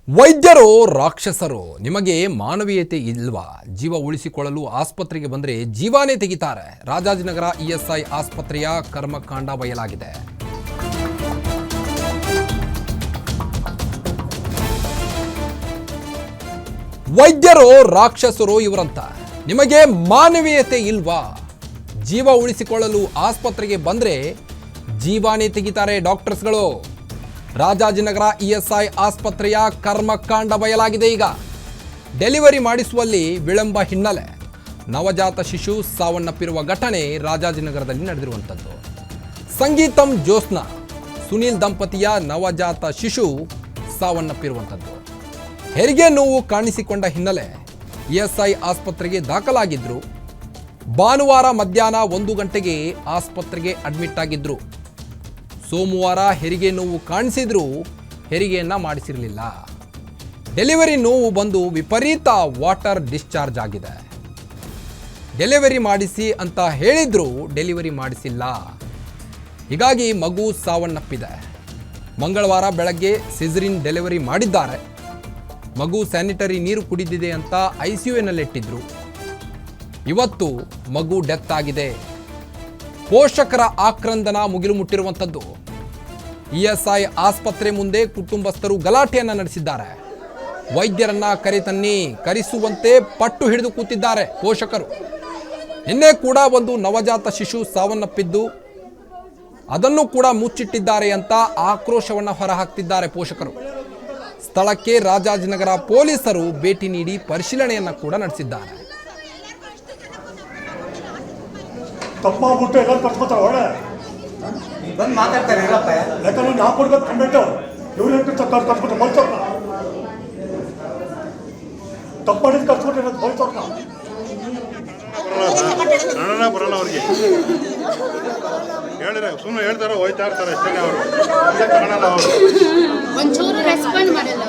ವೈದ್ಯರು ರಾಕ್ಷಸರು. ನಿಮಗೆ ಮಾನವೀಯತೆ ಇಲ್ವಾ? ಜೀವ ಉಳಿಸಿಕೊಳ್ಳಲು ಆಸ್ಪತ್ರೆಗೆ ಬಂದರೆ ಜೀವಾನೇ ತೆಗಿತಾರೆ. ರಾಜಾಜಿನಗರ ಇಎಸ್ಐ ಆಸ್ಪತ್ರೆಯ ಕರ್ಮಕಾಂಡ ಬಯಲಾಗಿದೆ. ವೈದ್ಯರು ರಾಕ್ಷಸರು ಇವರಂತ. ನಿಮಗೆ ಮಾನವೀಯತೆ ಇಲ್ವಾ? ಜೀವ ಉಳಿಸಿಕೊಳ್ಳಲು ಆಸ್ಪತ್ರೆಗೆ ಬಂದರೆ ಜೀವಾನೇ ತೆಗಿತಾರೆ ಡಾಕ್ಟರ್ಸ್ಗಳು. ರಾಜಾಜಿನಗರ ಇಎಸ್ಐ ಆಸ್ಪತ್ರೆಯ ಕರ್ಮಕಾಂಡ ಬಯಲಾಗಿದೆ. ಈಗ ಡೆಲಿವರಿ ಮಾಡಿಸುವಲ್ಲಿ ವಿಳಂಬ ಹಿನ್ನೆಲೆ ನವಜಾತ ಶಿಶು ಸಾವನ್ನಪ್ಪಿರುವ ಘಟನೆ ರಾಜಾಜಿನಗರದಲ್ಲಿ ನಡೆದಿರುವಂಥದ್ದು. ಸಂಗೀತಂ ಜ್ಯೋತ್ಸ್ನಾ ಸುನೀಲ್ ದಂಪತಿಯ ನವಜಾತ ಶಿಶು ಸಾವನ್ನಪ್ಪಿರುವಂಥದ್ದು. ಹೆರಿಗೆ ನೋವು ಕಾಣಿಸಿಕೊಂಡ ಹಿನ್ನೆಲೆ ಇಎಸ್ಐ ಆಸ್ಪತ್ರೆಗೆ ದಾಖಲಾಗಿದ್ರು. ಭಾನುವಾರ ಮಧ್ಯಾಹ್ನ 1 ಗಂಟೆಗೆ ಆಸ್ಪತ್ರೆಗೆ ಅಡ್ಮಿಟ್ ಆಗಿದ್ರು. ಸೋಮವಾರ ಹೆರಿಗೆ ನೋವು ಕಾಣಿಸಿದ್ರೂ ಹೆರಿಗೆಯನ್ನ ಮಾಡಿಸಿರಲಿಲ್ಲ. ಡೆಲಿವರಿ ನೋವು ಬಂದು ವಿಪರೀತ ವಾಟರ್ ಡಿಸ್ಚಾರ್ಜ್ ಆಗಿದೆ. ಡೆಲಿವರಿ ಮಾಡಿಸಿ ಅಂತ ಹೇಳಿದ್ರು, ಡೆಲಿವರಿ ಮಾಡಿಸಿಲ್ಲ. ಹೀಗಾಗಿ ಮಗು ಸಾವನ್ನಪ್ಪಿದೆ. ಮಂಗಳವಾರ ಬೆಳಗ್ಗೆ ಸಿಸರಿನ್ ಡೆಲಿವರಿ ಮಾಡಿದ್ದಾರೆ. ಮಗು ಸ್ಯಾನಿಟರಿ ನೀರು ಕುಡಿದಿದೆ ಅಂತ ಐಸಿಯುನಲ್ಲಿಟ್ಟಿದ್ರು. ಇವತ್ತು ಮಗು ಡೆತ್ ಆಗಿದೆ. ಪೋಷಕರ ಆಕ್ರಂದನ ಮುಗಿಲು ಮುಟ್ಟಿರುವಂಥದ್ದು. ಇಎಸ್ಐ ಆಸ್ಪತ್ರೆ ಮುಂದೆ ಕುಟುಂಬಸ್ಥರು ಗಲಾಟೆಯನ್ನ ನಡೆಸಿದ್ದಾರೆ. ವೈದ್ಯರನ್ನ ಕರೆಸುವಂತೆ ಪಟ್ಟು ಹಿಡಿದು ಕೂತಿದ್ದಾರೆ ಪೋಷಕರು. ನಿನ್ನೆ ಕೂಡ ಒಂದು ನವಜಾತ ಶಿಶು ಸಾವನ್ನಪ್ಪಿದ್ದು ಅದನ್ನು ಕೂಡ ಮುಚ್ಚಿಟ್ಟಿದ್ದಾರೆ ಅಂತ ಆಕ್ರೋಶವನ್ನ ಹೊರಹಾಕ್ತಿದ್ದಾರೆ ಪೋಷಕರು. ಸ್ಥಳಕ್ಕೆ ರಾಜಾಜಿನಗರ ಪೊಲೀಸರು ಭೇಟಿ ನೀಡಿ ಪರಿಶೀಲನೆಯನ್ನ ಕೂಡ ನಡೆಸಿದ್ದಾರೆ. ತಪ್ಪ ಮಾಡ್ಬಿಟ್ಟು ಎಲ್ಲ ಕಟ್ಕೋತಾರೆ. ಒಳ್ಳೆ ಬಂದು ಮಾತಾಡ್ತಾರೆ ಇರಪ್ಪ. ಯಾಕಂದ್ರೆ ನಾವು ಕೊಡ್ಬೇಕು ಕಂಪ್ಲೇಂಟು. ಇವ್ರು ಕಟ್ಬಿಟ್ಟು ಬಲ್ಸೋರ್ನ ತಪ್ಪು ಮಾಡಿದ್ದು ಕಟ್ಬಿಟ್ಟು ಬಲ್ಸೋರ್ನ ಕನ್ನಡ ಬರಲ್ಲ ಅವ್ರಿಗೆ. ಹೇಳಿದ್ರೆ ಸುಮ್ಮನೆ ಹೇಳ್ತಾರೆ, ಹೋಯ್ತಾ ಇರ್ತಾರೆ ಅಷ್ಟೇ. ಅವರು ಕನ್ನಡ ಅವರು ಒಂಚೂರು ರೆಸ್ಪಾಂಡ್ ಮಾಡಲ್ಲ.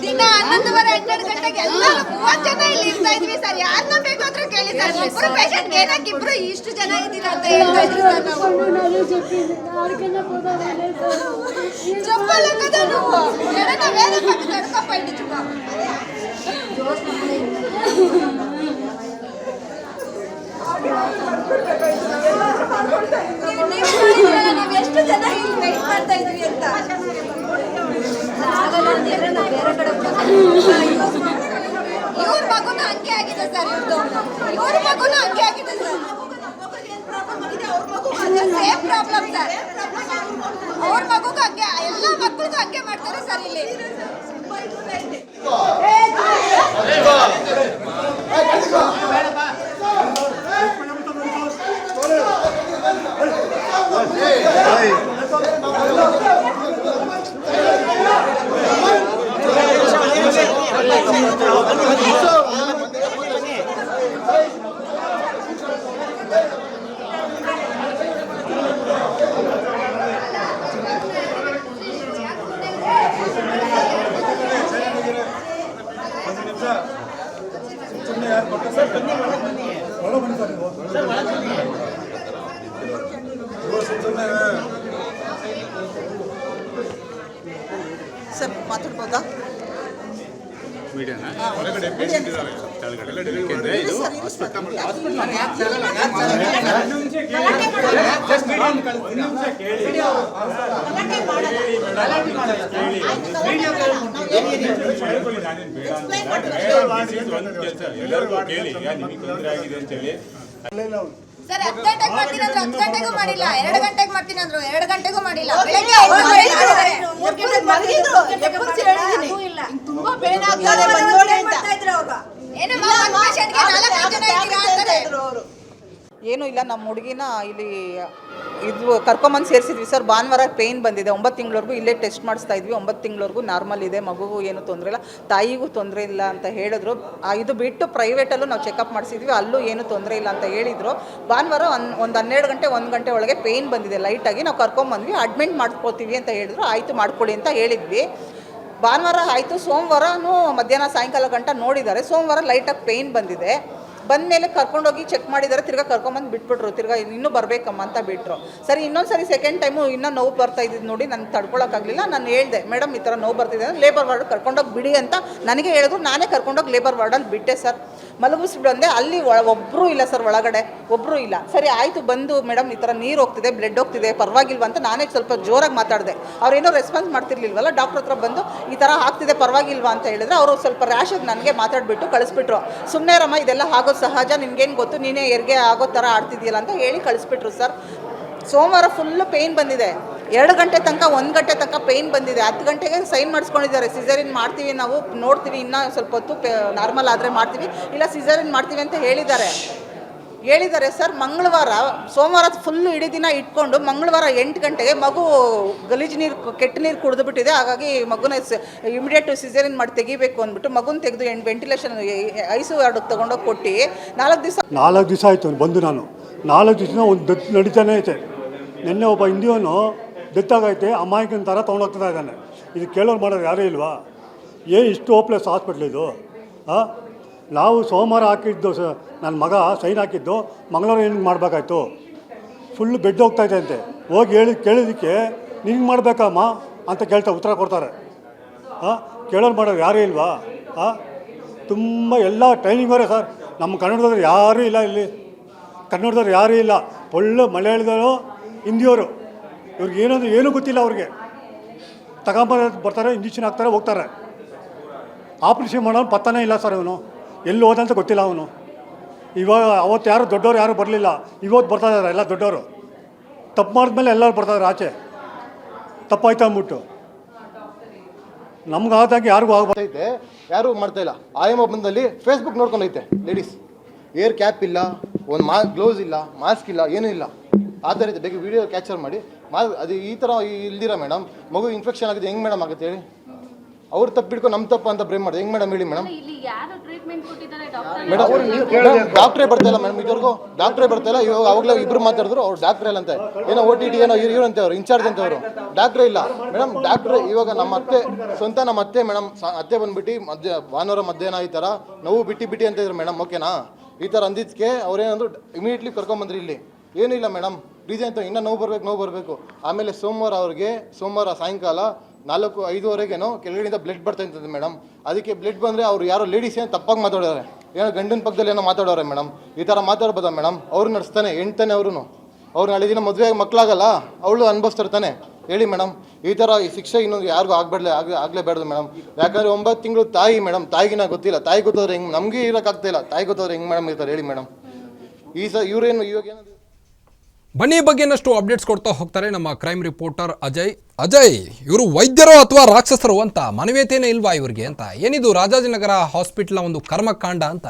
ದಿನ 11:30 ಗಂಟೆಗೆ ಎಲ್ಲ 30 ಜನ ಇಲ್ಲಿ ಇರ್ತಾ ಇದ್ವಿ ಸರ್. ಯಾರನ್ನ ಬೇಕಾದ್ರೂ ಕೇಳಿ ಸರ್. ಇಬ್ರು ಪೇಷಂಟ್ ಏನಕ್ಕೆ ಇಬ್ರು ಇಷ್ಟು ಜನ ಇದ್ದೀರಾ ಅಂತ ಹೇಳ್ತಾ ಇದ್ರಿ ಸರ್. ನಾವು ಚಪ್ಪಲ್ ಹಾಕೋದು ನಾವು ಬೇರೆ ಪಕ್ಕ ತಡ್ಕಪ್ಪ ಇಟ್ಟು ಚುಪ್ಪ. ನೀವು ಎಷ್ಟು ಜನ ಇಲ್ಲಿ ವೆಯ್ಟ್ ಮಾಡ್ತಾ ಇದ್ರಿ ಅಂತ. ಇವ್ರ ಮಗುನು ಹಂಗೆ ಆಗಿದೆ ಸರ್. ಇವ್ರ ಮಗುನು ಹಂಗೆ ಆಗಿದೆ ಸರ್. Same problem sir. ಅವ್ರ ಮಗುಗೂ ಹಂಗೆ, ಎಲ್ಲ ಮಕ್ಕಳಿಗೂ ಹಂಗೆ ಮಾಡ್ತಾರೆ ಸರ್ ಇಲ್ಲಿ. ಸರ್ ಮಾತಾಡ್ಬೋದಾ? ಮೀಡಿಯಾನ ಹೊರಗಡೆ ಪೇಷಂಟ್ ಇದ್ದಾರೆ, ಕೆಳಗಡೆ ಎಲ್ಲ ಡೆಲಿವರಿ ಇದೆ. ಇದು ಹಾಸ್ಪಿಟಲ್ ಎಲ್ಲರಿಗೂ ಕೇಳಿ ನಿಮಗೆ ತೊಂದರೆ ಆಗಿದೆ ಅಂತೇಳಿ. ಸರ್ 10 ಗಂಟೆಗೆ ಮಾಡ್ತೀನಿ ಅಂದ್ರೆ 10 ಗಂಟೆಗೂ ಮಾಡಿಲ್ಲ. 2 ಗಂಟೆಗೆ ಮಾಡ್ತೀನಿ ಅಂದ್ರು 2 ಗಂಟೆಗೂ ಮಾಡಿಲ್ಲ. ತುಂಬಾ ಪೇನ್ ಆಗ್ತದೆ ಬಂದೋಡಿ ಅಂತ ಇದ್ರು ಅವರು. ಏನಮ್ಮ ಒಂದು ಪೇಷಂಟ್ಗೆ 4 ಜನ ಇದ್ದೀರಾ ಅಂತಾರೆ. ಏನೂ ಇಲ್ಲ, ನಮ್ಮ ಹುಡುಗಿನ ಇಲ್ಲಿ ಇದು ಕರ್ಕೊಂಬಂದು ಸೇರಿಸಿದ್ವಿ ಸರ್. ಭಾನುವಾರ ಪೇಯ್ನ್ ಬಂದಿದೆ. 9 ತಿಂಗಳವರೆಗೂ ಇಲ್ಲೇ ಟೆಸ್ಟ್ ಮಾಡಿಸ್ತಾ ಇದ್ವಿ. 9 ತಿಂಗಳವರೆಗೂ ನಾರ್ಮಲ್ ಇದೆ. ಮಗುಗೂ ಏನೂ ತೊಂದರೆ ಇಲ್ಲ, ತಾಯಿಗೂ ತೊಂದರೆ ಇಲ್ಲ ಅಂತ ಹೇಳಿದ್ರು. ಇದು ಬಿಟ್ಟು ಪ್ರೈವೇಟಲ್ಲೂ ನಾವು ಚೆಕಪ್ ಮಾಡಿಸಿದ್ವಿ, ಅಲ್ಲೂ ಏನೂ ತೊಂದರೆ ಇಲ್ಲ ಅಂತ ಹೇಳಿದರು. ಭಾನುವಾರ ಒಂದು 12 ಗಂಟೆ 1 ಗಂಟೆ ಒಳಗೆ ಪೇಯ್ನ್ ಬಂದಿದೆ ಲೈಟಾಗಿ. ನಾವು ಕರ್ಕೊಂಬಂದ್ವಿ, ಅಡ್ಮಿಟ್ ಮಾಡ್ಕೊತೀವಿ ಅಂತ ಹೇಳಿದ್ರು. ಆಯಿತು ಮಾಡ್ಕೊಳ್ಳಿ ಅಂತ ಹೇಳಿದ್ವಿ. ಭಾನುವಾರ ಆಯಿತು. ಸೋಮವಾರನೂ ಮಧ್ಯಾಹ್ನ ಸಾಯಂಕಾಲ ಗಂಟ ನೋಡಿದ್ದಾರೆ. ಸೋಮವಾರ ಲೈಟಾಗಿ ಪೇಯ್ನ್ ಬಂದಿದೆ. ಬಂದಮೇಲೆ ಕರ್ಕೊಂಡೋಗಿ ಚೆಕ್ ಮಾಡಿದ್ದಾರೆ, ತಿರ್ಗಾ ಕರ್ಕೊಂಬಂದು ಬಿಟ್ಬಿಟ್ರು, ತಿರ್ಗಾ ಇನ್ನೂ ಬರಬೇಕಮ್ಮ ಅಂತ ಬಿಟ್ಟರು. ಸರಿ ಇನ್ನೊಂದು ಸರಿ ಸೆಕೆಂಡ್ ಟೈಮು ಇನ್ನೂ ನೋವು ಬರ್ತಾ ಇದ್ದಿದ್ದು ನೋಡಿ ನನಗೆ ತಡ್ಕೊಳಕ್ಕಾಗಲಿಲ್ಲ. ನಾನು ಹೇಳಿದೆ, ಮೇಡಮ್ ಈ ಥರ ನೋವು ಬರ್ತಿದೆ ಅಂದರೆ ಲೇಬರ್ ವಾರ್ಡ್ ಕರ್ಕೊಂಡೋಗಿ ಬಿಡಿ ಅಂತ ನನಗೆ ಹೇಳಿದ್ರು. ನಾನೇ ಕರ್ಕೊಂಡೋಗಿ ಲೇಬರ್ ವಾರ್ಡಲ್ಲಿ ಬಿಟ್ಟೆ ಸರ್. ಮಲಗಿಸ್ಬಿಟ್ಟು ಅಂದೆ, ಅಲ್ಲಿ ಒಬ್ಬರೂ ಇಲ್ಲ ಸರ್, ಒಳಗಡೆ ಒಬ್ಬರೂ ಇಲ್ಲ. ಸರಿ ಆಯಿತು, ಬಂದು ಮೇಡಮ್ ಈ ಥರ ನೀರು ಹೋಗ್ತಿದೆ, ಬ್ಲಡ್ ಹೋಗ್ತಿದೆ, ಪರವಾಗಿಲ್ವ ಅಂತ ನಾನೇ ಸ್ವಲ್ಪ ಜೋರಾಗಿ ಮಾತಾಡಿದೆ. ಅವ್ರೇನೋ ರೆಸ್ಪಾನ್ಸ್ ಮಾಡ್ತಿರ್ಲಿಲ್ವಲ್ಲ, ಡಾಕ್ಟ್ರ್ ಹತ್ರ ಬಂದು ಈ ಥರ ಆಗ್ತಿದೆ ಪರವಾಗಿಲ್ವಾ ಅಂತ ಹೇಳಿದ್ರೆ ಅವರು ಸ್ವಲ್ಪ ರ್ಯಾಶಾಗಿ ನನಗೆ ಮಾತಾಡಿಬಿಟ್ಟು ಕಳಿಸ್ಬಿಟ್ರು. ಸುಮ್ಮನೆ ರಮ್ಮ ಇದೆಲ್ಲ ಆಗೋದು ಸಹಜ, ನಿನ್ಗೇನು ಗೊತ್ತು, ನೀನೇ ಹೆರಿಗೆ ಆಗೋ ಥರ ಆಡ್ತಿದ್ಯಲ್ಲ ಅಂತ ಹೇಳಿ ಕಳಿಸ್ಬಿಟ್ರು ಸರ್. ಸೋಮವಾರ ಫುಲ್ಲು ಪೇಯ್ನ್ ಬಂದಿದೆ, 2 ಗಂಟೆ ತನಕ 1 ಗಂಟೆ ತನಕ ಪೇಯ್ನ್ ಬಂದಿದೆ. 10 ಗಂಟೆಗೆ ಸೈನ್ ಮಾಡಿಸ್ಕೊಂಡಿದ್ದಾರೆ, ಸಿಸೇರಿಯನ್ ಮಾಡ್ತೀವಿ ನಾವು, ನೋಡ್ತೀವಿ ಇನ್ನೂ ಸ್ವಲ್ಪ ಹೊತ್ತು ನಾರ್ಮಲ್ ಆದರೆ ಮಾಡ್ತೀವಿ, ಇಲ್ಲ ಸಿಸೇರಿಯನ್ ಮಾಡ್ತೀವಿ ಅಂತ ಹೇಳಿದ್ದಾರೆ ಸರ್. ಮಂಗಳವಾರ ಸೋಮವಾರ ಫುಲ್ಲು ಇಡೀ ದಿನ ಇಟ್ಕೊಂಡು ಮಂಗಳವಾರ 8 ಗಂಟೆಗೆ ಮಗು ಗಲೀಜು ನೀರು ಕೆಟ್ಟ ನೀರು ಕುಡಿದುಬಿಟ್ಟಿದೆ. ಹಾಗಾಗಿ ಮಗುನ ಇಮಿಡಿಯೇಟ್ ಸಿಸೇರಿಯನ್ ಮಾಡಿ ತೆಗಿಬೇಕು ಅಂದ್ಬಿಟ್ಟು ಮಗುನ ತೆಗೆದು ವೆಂಟಿಲೇಷನ್ ಐಸು ವಾರ್ಡಿಗೆ ತೊಗೊಂಡೋಗಿ ಕೊಟ್ಟು 4 ದಿವಸ ಆಯಿತು ಬಂದು. ನಾನು 4 ದಿವಸ ಒಂದು ಡೆತ್ ನಡೀತಾನೆ ಐತೆ. ನಿನ್ನೆ ಒಬ್ಬ ಹಿಂದಿಯವನು ಡೆತ್ ಆಗೈತೆ, ಅಮಾಯಕನ ಥರ ತೊಗೊಂಡೋಗ್ತಾ ಇದ್ದಾನೆ. ಇದು ಕೇಳೋರು ಮಾಡೋರು ಯಾರೂ ಇಲ್ವಾ? ಇಷ್ಟು ಹೋಪ್ಲೆಸ್ ಹಾಸ್ಪಿಟ್ಲ್ ಇದು. ನಾವು ಸೋಮವಾರ ಹಾಕಿದ್ದು ನನ್ನ ಮಗ ಸೈನ್ ಹಾಕಿದ್ದು, ಮಂಗಳವಾರ ಏನು ಮಾಡಬೇಕಾಯ್ತು? ಫುಲ್ಲು ಬೆಡ್ ಹೋಗ್ತಾಯಿದೆ ಅಂತೆ. ಹೋಗಿ ಕೇಳಿದ್ದಕ್ಕೆ ನಿಂಗೆ ಮಾಡಬೇಕಮ್ಮ ಅಂತ ಉತ್ತರ ಕೊಡ್ತಾರೆ. ಕೇಳೋರು ಮಾಡೋರು ಯಾರೂ ಇಲ್ವಾ? ತುಂಬ ಎಲ್ಲ ಟ್ರೈನಿಂಗವರೇ ಸರ್. ನಮ್ಮ ಕನ್ನಡದವ್ರು ಯಾರೂ ಇಲ್ಲ, ಇಲ್ಲಿ ಕನ್ನಡದವ್ರು ಯಾರೂ ಇಲ್ಲ. ಒಳ್ಳೆ ಮಲಯಾಳದವರು, ಹಿಂದಿಯವರು, ಇವ್ರಿಗೆ ಏನೂ ಗೊತ್ತಿಲ್ಲ. ಅವ್ರಿಗೆ ಬರ್ತಾರೆ, ಇಂಜೆಕ್ಷನ್ ಹಾಕ್ತಾರೆ, ಹೋಗ್ತಾರೆ. ಆಪ್ರೇಷನ್ ಮಾಡೋನು ಪತ್ತನೇ ಇಲ್ಲ ಸರ್. ಇವನು ಎಲ್ಲಿ ಹೋದಂತ ಗೊತ್ತಿಲ್ಲ. ಅವನು ಇವಾಗ ಅವತ್ತು ಯಾರು ದೊಡ್ಡವರು ಯಾರೂ ಬರಲಿಲ್ಲ, ಇವತ್ತು ಬರ್ತಾ ಇದ್ದಾರೆ ಎಲ್ಲ ದೊಡ್ಡವರು. ತಪ್ಪು ಮಾಡಿದ್ಮೇಲೆ ಎಲ್ಲರೂ ಬರ್ತಾಯಿದ್ದಾರೆ ಆಚೆ, ತಪ್ಪಾಯ್ತು ಅಂದ್ಬಿಟ್ಟು. ನಮ್ಗೆ ಆದಂಗೆ ಯಾರಿಗೂ ಆಗಬರ್ತೈತೆ, ಯಾರೂ ಮಾಡ್ತಾಯಿಲ್ಲ. ಆಯಮ್ಮ ಬಂದಲ್ಲಿ ಫೇಸ್ಬುಕ್ ನೋಡ್ಕೊಂಡೈತೆ ಲೇಡೀಸ್, ಏರ್ ಕ್ಯಾಪ್ ಇಲ್ಲ, ಒಂದು ಗ್ಲೌಸ್ ಇಲ್ಲ, ಮಾಸ್ಕ್ ಇಲ್ಲ, ಏನೂ ಇಲ್ಲ. ಆ ಥರ ಇದೆ. ಬೇಗ ವೀಡಿಯೋ ಕ್ಯಾಪ್ಚರ್ ಮಾಡಿ ಅದು ಈ ಥರ ಇಲ್ದಿರ ಮೇಡಮ್, ಮಗು ಇನ್ಫೆಕ್ಷನ್ ಆಗಿದೆ, ಹೆಂಗೆ ಮೇಡಮ್ ಆಗುತ್ತೆ ಹೇಳಿ? ಅವ್ರು ತಪ್ಪು ಬಿಡ್ಕೊಂಡು ನಮ್ಮ ತಪ್ಪು ಅಂತ ಬ್ರೇಮ್ ಮಾಡಿದೆ, ಹೆಂಗೆ ಮೇಡಮ್ ಹೇಳಿ ಮೇಡಮ್? ಮೇಡಮ್ ಡಾಕ್ಟ್ರೇ ಬರ್ತಾಯಿಲ್ಲ ಮೇಡಮ್, ಇದುವರೆಗೂ ಡಾಕ್ಟ್ರೇ ಬರ್ತಾಯಿಲ್ಲ. ಇವಾಗ ಅವಾಗಲೇ ಇಬ್ಬರು ಮಾತಾಡಿದ್ರು, ಅವ್ರು ಡಾಕ್ಟ್ರೇ ಇಲ್ಲ ಅಂತೆ, ಏನೋ OTT ಏನೋ ಇವ್ರು ಅಂತೆ, ಅವರು ಇನ್ಚಾರ್ಜ್ ಅಂತ ಅವರು. ಡಾಕ್ಟ್ರೇ ಇಲ್ಲ ಮೇಡಮ್. ಡಾಕ್ಟ್ರೇ ಇವಾಗ ನಮ್ಮ ಅತ್ತೆ ಸ್ವಂತ, ನಮ್ಮ ಅತ್ತೆ ಮೇಡಮ್, ಅತ್ತೆ ಬಂದುಬಿಟ್ಟು ಭಾನುವಾರ ಮಧ್ಯಾಹ್ನ ಈ ಥರ ನೋವು ಬಿಟ್ಟು ಅಂತ ಇದ್ರು ಮೇಡಮ್. ಓಕೆನಾ? ಈ ಥರ ಅಂದಿದ್ದಕ್ಕೆ ಅವ್ರೇನಂದ್ರು ಇಮಿಡಿಯೇಟ್ಲಿ ಕರ್ಕೊಂಬಂದ್ರಿ. ಇಲ್ಲಿ ಏನಿಲ್ಲ ಮೇಡಮ್, ರೀಸನ್ ಅಂತ ಇನ್ನೂ ನೋವು ಬರಬೇಕು. ಆಮೇಲೆ ಸೋಮವಾರ ಸಾಯಂಕಾಲ 4-5ವರೆಗೇನೋ ಕೆಳಗಡೆಯಿಂದ ಬ್ಲಡ್ ಬರ್ತಾ ಇರ್ತದೆ ಮೇಡಮ್. ಅದಕ್ಕೆ ಬ್ಲಡ್ ಬಂದರೆ ಅವ್ರು ಯಾರೋ ಲೇಡೀಸ್ ಏನು ತಪ್ಪಾಗಿ ಮಾತಾಡೋರೆ, ಏನೋ ಗಂಡನ ಪಕ್ಕದಲ್ಲಿ ಏನೋ ಮಾತಾಡೋರೆ ಮೇಡಮ್. ಈ ಥರ ಮಾತಾಡ್ಬೋದಾ ಮೇಡಮ್? ಅವ್ರು ನಡೆಸ್ತಾನೆ ಹೆಣ್ತಾನೆ, ಅವ್ರು ನಾಳೆ ದಿನ ಮದುವೆ ಮಕ್ಕಳಾಗಲ್ಲ, ಅವಳು ಅನುಭವಿಸ್ತಿರ್ತಾನೆ. ಹೇಳಿ ಮೇಡಮ್, ಈ ಥರ ಈ ಶಿಕ್ಷೆ ಇನ್ನೊಂದು ಯಾರಿಗೂ ಆಗಲೇಬೇಡ್ದು ಮೇಡಮ್. ಯಾಕಂದರೆ 9 ತಿಂಗಳು ತಾಯಿ ಮೇಡಮ್, ತಾಯಿಗಿನ ಗೊತ್ತಿಲ್ಲ. ತಾಯಿ ಗೊತ್ತಾದ್ರೆ ಹೆಂಗೆ, ನಮಗೆ ಇರೋಕ್ಕಾಗ್ತಾಯಿಲ್ಲ. ತಾಯಿ ಗೊತ್ತಾದ್ರೆ ಹೆಂಗೆ ಮೇಡಮ್ ಇರ್ತಾರೆ ಹೇಳಿ ಮೇಡಮ್? ಇವ್ರೇನು ಇವಾಗ ಏನಂದ್ರೆ ಬನ್ನಿ ಬಗ್ಗೆನಷ್ಟು ಅಪ್ಡೇಟ್ಸ್ ಕೊಡ್ತಾ ಹೋಗ್ತಾರೆ ನಮ್ಮ ಕ್ರೈಮ್ ರಿಪೋರ್ಟರ್ ಅಜಯ್. ಇವರು ವೈದ್ಯರೋ ಅಥವಾ ರಾಕ್ಷಸರು ಅಂತ ಮಾನವೀಯತೆಯೇ ಇಲ್ವಾ ಇವ್ರಿಗೆ ಅಂತ? ಏನಿದು ರಾಜಾಜಿನಗರ ಹಾಸ್ಪಿಟಲ್ ಒಂದು ಕರ್ಮಕಾಂಡ ಅಂತ?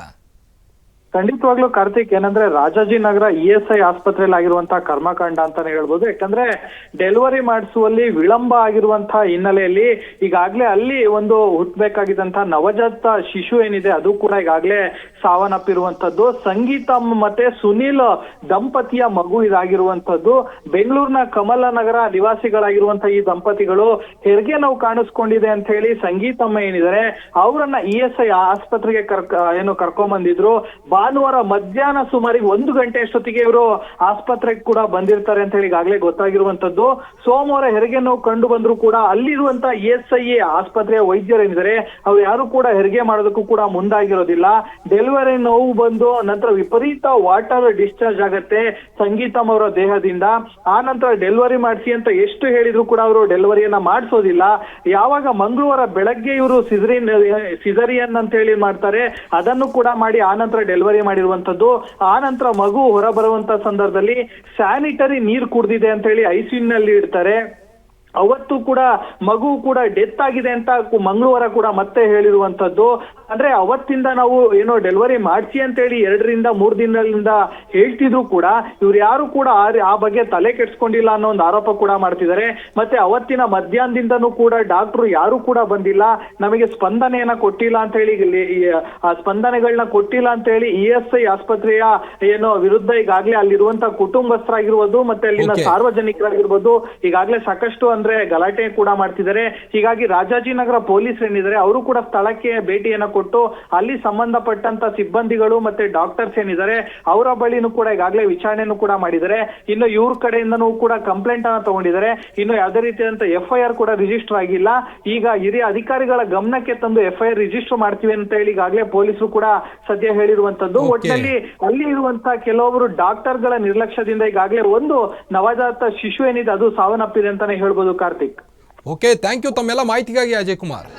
ಖಂಡಿತವಾಗ್ಲೂ ಕಾರ್ತಿಕ್, ಏನಂದ್ರೆ ರಾಜಾಜಿನಗರ ESI ಆಸ್ಪತ್ರೆಯಲ್ಲಿ ಆಗಿರುವಂತಹ ಕರ್ಮಕಾಂಡ ಅಂತಾನೆ ಹೇಳ್ಬೋದು. ಯಾಕಂದ್ರೆ ಡೆಲಿವರಿ ಮಾಡಿಸುವಲ್ಲಿ ವಿಳಂಬ ಆಗಿರುವಂತಹ ಹಿನ್ನೆಲೆಯಲ್ಲಿ ಈಗಾಗ್ಲೇ ಅಲ್ಲಿ ಒಂದು ಹುಟ್ಟಬೇಕಾಗಿದ್ದಂತಹ ನವಜಾತ ಶಿಶು ಏನಿದೆ ಅದು ಕೂಡ ಈಗಾಗ್ಲೇ ಸಾವನ್ನಪ್ಪಿರುವಂತದ್ದು. ಸಂಗೀತ ಮತ್ತೆ ಸುನೀಲ್ ದಂಪತಿಯ ಮಗು ಇದಾಗಿರುವಂತದ್ದು. ಬೆಂಗಳೂರಿನ ಕಮಲನಗರ ನಿವಾಸಿಗಳಾಗಿರುವಂತಹ ಈ ದಂಪತಿಗಳು ಹೆರಿಗೆ ನೋವು ಕಾಣಿಸ್ಕೊಂಡಿದೆ ಅಂತ ಹೇಳಿ ಸಂಗೀತಮ್ಮ ಏನಿದ್ದಾರೆ ಅವರನ್ನ ESI ಆಸ್ಪತ್ರೆಗೆ ಕರ್ಕೊಂಡ್ಬಂದಿದ್ರು. ಭಾನುವಾರ ಮಧ್ಯಾಹ್ನ ಸುಮಾರಿಗೆ 1 ಗಂಟೆ ಅಷ್ಟೊತ್ತಿಗೆ ಇವರು ಆಸ್ಪತ್ರೆಗೆ ಕೂಡ ಬಂದಿರ್ತಾರೆ ಅಂತ ಹೇಳಿ ಈಗಾಗಲೇ ಗೊತ್ತಾಗಿರುವಂತದ್ದು. ಸೋಮವಾರ ಹೆರಿಗೆ ನೋವು ಕಂಡು ಬಂದ್ರು ಕೂಡ ಅಲ್ಲಿರುವಂತ ESI ಆಸ್ಪತ್ರೆಯ ವೈದ್ಯರು ಏನಿದ್ದಾರೆ ಅವ್ರು ಯಾರು ಕೂಡ ಹೆರಿಗೆ ಮಾಡೋದಕ್ಕೂ ಕೂಡ ಮುಂದಾಗಿರೋದಿಲ್ಲ. ಡೆಲಿವರಿ ನೋವು ಬಂದು ನಂತರ ವಿಪರೀತ ವಾಟರ್ ಡಿಸ್ಚಾರ್ಜ್ ಆಗತ್ತೆ ಸಂಗೀತಮ್ ಅವರ ದೇಹದಿಂದ. ಆ ನಂತರ ಡೆಲಿವರಿ ಮಾಡಿಸಿ ಅಂತ ಎಷ್ಟು ಹೇಳಿದ್ರು ಕೂಡ ಅವರು ಡೆಲಿವರಿಯನ್ನ ಮಾಡಿಸೋದಿಲ್ಲ. ಯಾವಾಗ ಮಂಗಳವಾರ ಬೆಳಗ್ಗೆ ಇವರು ಸಿಸರಿಯನ್ ಅಂತ ಹೇಳಿ ಮಾಡ್ತಾರೆ, ಅದನ್ನು ಕೂಡ ಮಾಡಿ ಆ ನಂತರ ಡೆಲಿವರಿ ಮಾಡಿರುವಂತದ್ದು. ಆ ನಂತರ ಮಗು ಹೊರ ಬರುವಂತ ಸಂದರ್ಭದಲ್ಲಿ ಸ್ಯಾನಿಟರಿ ನೀರು ಕುಡಿದಿದೆ ಅಂತ ಹೇಳಿ ICU ನಲ್ಲಿ ಇಡ್ತಾರೆ. ಅವತ್ತು ಕೂಡ ಮಗು ಕೂಡ ಡೆತ್ ಆಗಿದೆ ಅಂತ ಮಂಗಳವಾರ ಕೂಡ ಮತ್ತೆ ಹೇಳಿರುವಂತದ್ದು. ಅಂದ್ರೆ ಅವತ್ತಿಂದ ನಾವು ಏನೋ ಡೆಲಿವರಿ ಮಾಡಿಸಿ ಅಂತ ಹೇಳಿ 2 ರಿಂದ 3 ದಿನಗಳಿಂದ ಹೇಳ್ತಿದ್ರು ಕೂಡ ಇವ್ರು ಯಾರು ಕೂಡ ಆ ಬಗ್ಗೆ ತಲೆ ಕೆಡ್ಸ್ಕೊಂಡಿಲ್ಲ ಅನ್ನೋ ಒಂದು ಆರೋಪ ಕೂಡ ಮಾಡ್ತಿದ್ದಾರೆ. ಮತ್ತೆ ಅವತ್ತಿನ ಮಧ್ಯಾಹ್ನದಿಂದನೂ ಕೂಡ ಡಾಕ್ಟರ್ ಯಾರು ಕೂಡ ಬಂದಿಲ್ಲ, ನಮಗೆ ಸ್ಪಂದನೆಯನ್ನ ಕೊಟ್ಟಿಲ್ಲ ಅಂತ ಹೇಳಿ, ಸ್ಪಂದನೆಗಳನ್ನ ಕೊಟ್ಟಿಲ್ಲ ಅಂತ ಹೇಳಿ ESI ಆಸ್ಪತ್ರೆಯ ಏನೋ ವಿರುದ್ಧ ಈಗಾಗ್ಲೇ ಅಲ್ಲಿರುವಂತ ಕುಟುಂಬಸ್ಥರಾಗಿರ್ಬೋದು ಮತ್ತೆ ಅಲ್ಲಿನ ಸಾರ್ವಜನಿಕರಾಗಿರ್ಬೋದು ಈಗಾಗ್ಲೇ ಸಾಕಷ್ಟು ಅಂದ್ರೆ ಗಲಾಟೆ ಕೂಡ ಮಾಡ್ತಿದ್ದಾರೆ. ಹೀಗಾಗಿ ರಾಜಾಜಿನಗರ ಪೊಲೀಸ್ ಏನಿದ್ದಾರೆ ಅವರು ಕೂಡ ಸ್ಥಳಕ್ಕೆ ಭೇಟಿಯನ್ನ ಕೊಟ್ಟು ಅಲ್ಲಿ ಸಂಬಂಧಪಟ್ಟಂತ ಸಿಬ್ಬಂದಿಗಳು ಮತ್ತೆ ಡಾಕ್ಟರ್ಸ್ ಏನಿದ್ದಾರೆ ಅವರ ಬಳಿನೂ ಕೂಡ ಈಗಾಗಲೇ ವಿಚಾರಣೆಯನ್ನು ಕೂಡ ಮಾಡಿದ್ದಾರೆ. ಇನ್ನು ಇವ್ರ ಕಡೆಯಿಂದನೂ ಕೂಡ ಕಂಪ್ಲೇಂಟ್ ಅನ್ನ ತಗೊಂಡಿದ್ದಾರೆ. ಇನ್ನು ಯಾವುದೇ ರೀತಿಯಾದಂತ FIR ಕೂಡ ರಿಜಿಸ್ಟರ್ ಆಗಿಲ್ಲ. ಈಗ ಹಿರಿಯ ಅಧಿಕಾರಿಗಳ ಗಮನಕ್ಕೆ ತಂದು FIR ರಿಜಿಸ್ಟರ್ ಮಾಡ್ತೀವಿ ಅಂತ ಹೇಳಿ ಈಗಾಗಲೇ ಪೊಲೀಸರು ಕೂಡ ಸದ್ಯ ಹೇಳಿರುವಂತದ್ದು. ಒಟ್ಟಿನಲ್ಲಿ ಅಲ್ಲಿ ಇರುವಂತಹ ಕೆಲವೊಬ್ಬರು ಡಾಕ್ಟರ್ಗಳ ನಿರ್ಲಕ್ಷ್ಯದಿಂದ ಈಗಾಗಲೇ ಒಂದು ನವಜಾತ ಶಿಶು ಏನಿದೆ ಅದು ಸಾವನ್ನಪ್ಪಿದೆ ಅಂತಾನೆ ಹೇಳ್ಬೋದು ಕಾರ್ತಿಕ್. ಓಕೆ, ಥ್ಯಾಂಕ್ ಯು ತಮ್ಮೆಲ್ಲ ಮಾಹಿತಿಗಾಗಿ ಅಜಯ್ ಕುಮಾರ್.